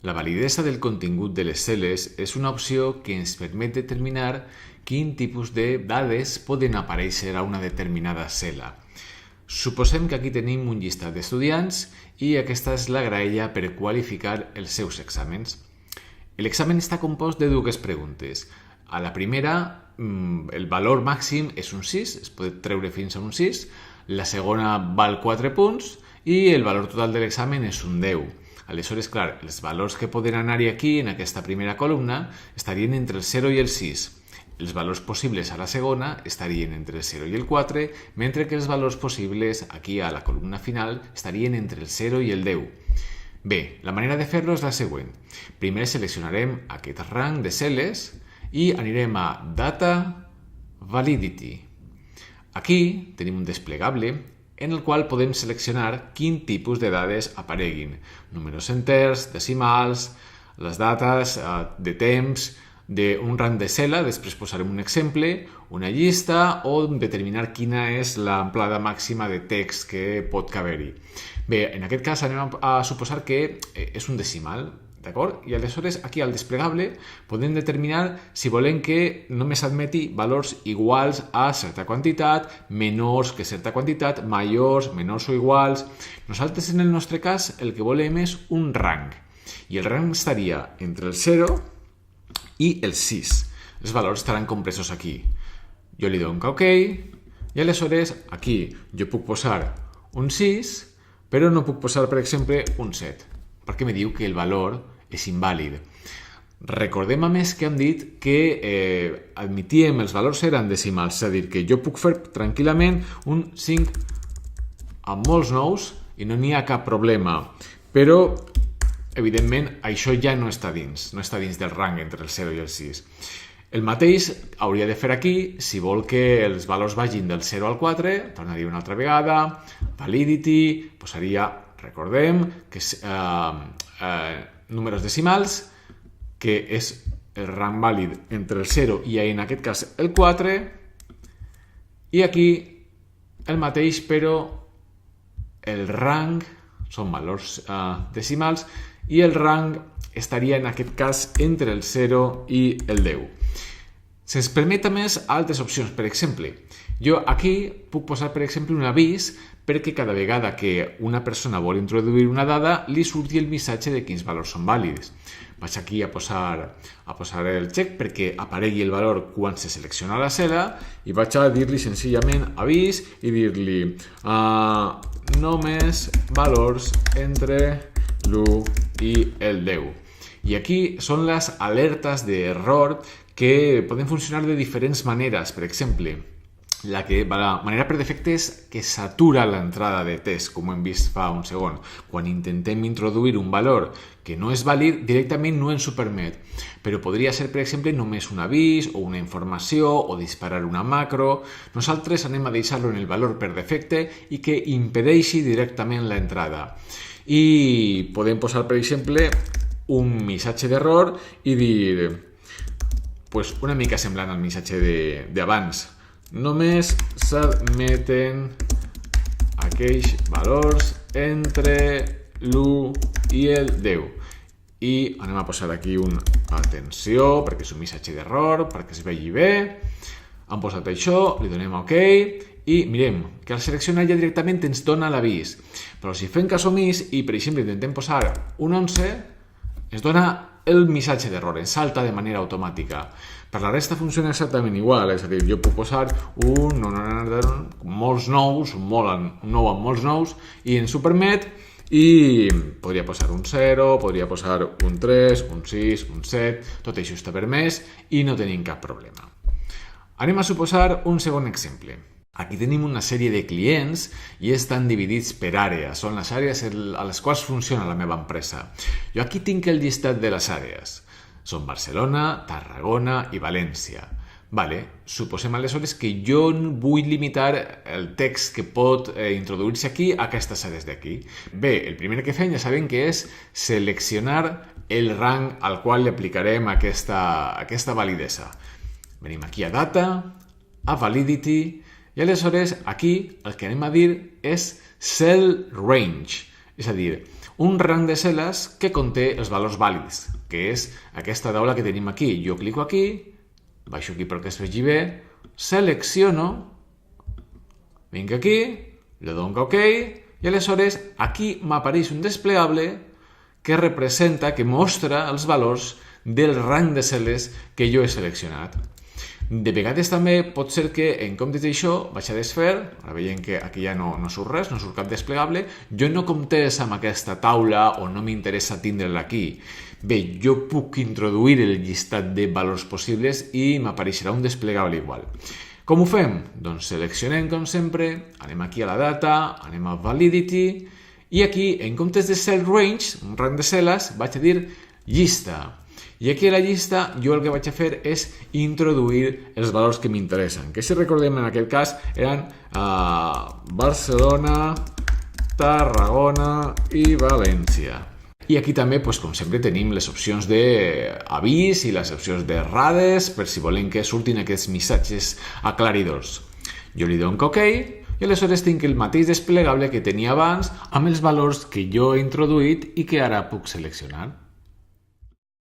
La validesa del contingut de les cel·les és una opció que ens permet determinar quin tipus de dades poden aparèixer a una determinada cel·la. Suposem que aquí tenim un llistat d'estudiants i aquesta és la graella per qualificar els seus exàmens. L'examen està compost de dues preguntes. A la primera, el valor màxim és un 6, es pot treure fins a un 6. La segona val 4 punts i el valor total de l'examen és un 10. Aleshores, clar, els valors que poden anar-hi aquí, en aquesta primera columna, estarien entre el 0 i el 6. Els valors possibles a la segona estarien entre el 0 i el 4, mentre que els valors possibles aquí a la columna final estarien entre el 0 i el 10. Bé, la manera de fer-lo és la següent. Primer seleccionarem aquest rang de cel·les i anirem a Data Validity. Aquí tenim un desplegable en el qual podem seleccionar quin tipus de dades apareguin. Números enters, decimals, les dates de temps, d'un rang de cel·la, després posarem un exemple, una llista o determinar quina és l'amplada màxima de text que pot caber-hi. Bé, en aquest cas anem a suposar que és un decimal, d'acord? I aleshores aquí al desplegable podem determinar si volem que només admeti valors iguals a certa quantitat, menors que certa quantitat, majors, menors o iguals. Nosaltres en el nostre cas el que volem és un rang i el rang estaria entre el 0 i el 6. Els valors estaran compresos aquí. Jo li dono OK i aleshores aquí jo puc posar un 6, però no puc posar, per exemple, un 7. Perquè me diu que el valor és invàlid. Recordem a més que hem dit que admetíem els valors eren decimals, és a dir, que jo puc fer tranquil·lament un 5 amb molts nous i no n'hi ha cap problema, però evidentment això ja no està dins del rang entre el 0 i el 6. El mateix hauria de fer aquí si vol que els valors vagin del 0 al 4, tornaria una altra vegada, validity, posaria, recordem, que és números decimals, que és el rang vàlid entre el 0 i en aquest cas el 4, i aquí el mateix, però el rang són valors decimals i el rang estaria en aquest cas entre el 0 i el 10. Se'ns permet a més altres opcions. Per exemple, jo aquí puc posar, per exemple, un avís perquè cada vegada que una persona vol introduir una dada li surti el missatge de quins valors són vàlids. Vaig aquí a posar el check perquè aparegui el valor quan se selecciona la cel·la i vaig a dir-li senzillament avís i dir-li només valors entre l'1 i el 10. I aquí són les alertes d'error que poden funcionar de diferents maneres. Per exemple, la manera per defecte és que s'atura l'entrada de test, com hem vist fa un segon. Quan intentem introduir un valor que no és vàlid, directament no ens ho permet. Però podria ser, per exemple, només un avís o una informació o disparar una macro. Nosaltres anem a deixar-lo en el valor per defecte i que impedeixi directament l'entrada. I podem posar, per exemple, un missatge d'error i dir una mica semblant al missatge d'abans. Només s'admeten aquells valors entre l'1 i el 10. I anem a posar aquí un atenció, perquè és un missatge d'error, perquè es vegi bé. Hem posat això, li donem OK i mirem que al seleccionar ja directament ens dona l'avís. Però si fem cas omís i, per exemple, intentem posar un 11, ens dona el missatge d'error, ens salta de manera automàtica. Per la resta funciona exactament igual, és a dir, jo puc posar molts nous, un nou amb molts nous, i ens ho permet, i podria posar un 0, podria posar un 3, un 6, un 7, tot això està permès i no tenim cap problema. Anem a suposar un segon exemple. Aquí tenim una sèrie de clients i estan dividits per àrees. Són les àrees a les quals funciona la meva empresa. Jo aquí tinc el llistat de les àrees. Són Barcelona, Tarragona i València. Suposem aleshores que jo vull limitar el text que pot introduir-se aquí a aquestes àrees d'aquí. Bé, el primer que fem ja sabem que és seleccionar el rang al qual li aplicarem aquesta validesa. Venim aquí a Data, a Validity, i aleshores aquí el que anem a dir és Cell Range. És a dir, un rang de cel·les que conté els valors vàlids, que és aquesta taula que tenim aquí. Jo clico aquí, baixo aquí perquè es vegi bé, selecciono, vinc aquí, le dono OK, i aleshores aquí m'apareix un desplegable que representa, que mostra els valors del rang de cel·les que jo he seleccionat. De vegades també pot ser que en comptes d'això vaig a desfer, ara veiem que aquí ja no surt res, no surt cap desplegable, jo no comptés amb aquesta taula o no m'interessa tindre-la aquí. Bé, jo puc introduir el llistat de valors possibles i m'apareixerà un desplegable igual. Com ho fem? Doncs seleccionem com sempre, anem aquí a la data, anem a Validity i aquí en comptes de Cell Range, un rang de cel·les, vaig a dir llista. I aquí a la llista jo el que vaig a fer és introduir els valors que m'interessen, que si recordem en aquest cas eren Barcelona, Tarragona i València. I aquí també, com sempre, tenim les opcions d'avís i les opcions de radars per si volen que surtin aquests missatges aclaridors. Jo li dono OK i aleshores tinc el mateix desplegable que tenia abans amb els valors que jo he introduït i que ara puc seleccionar.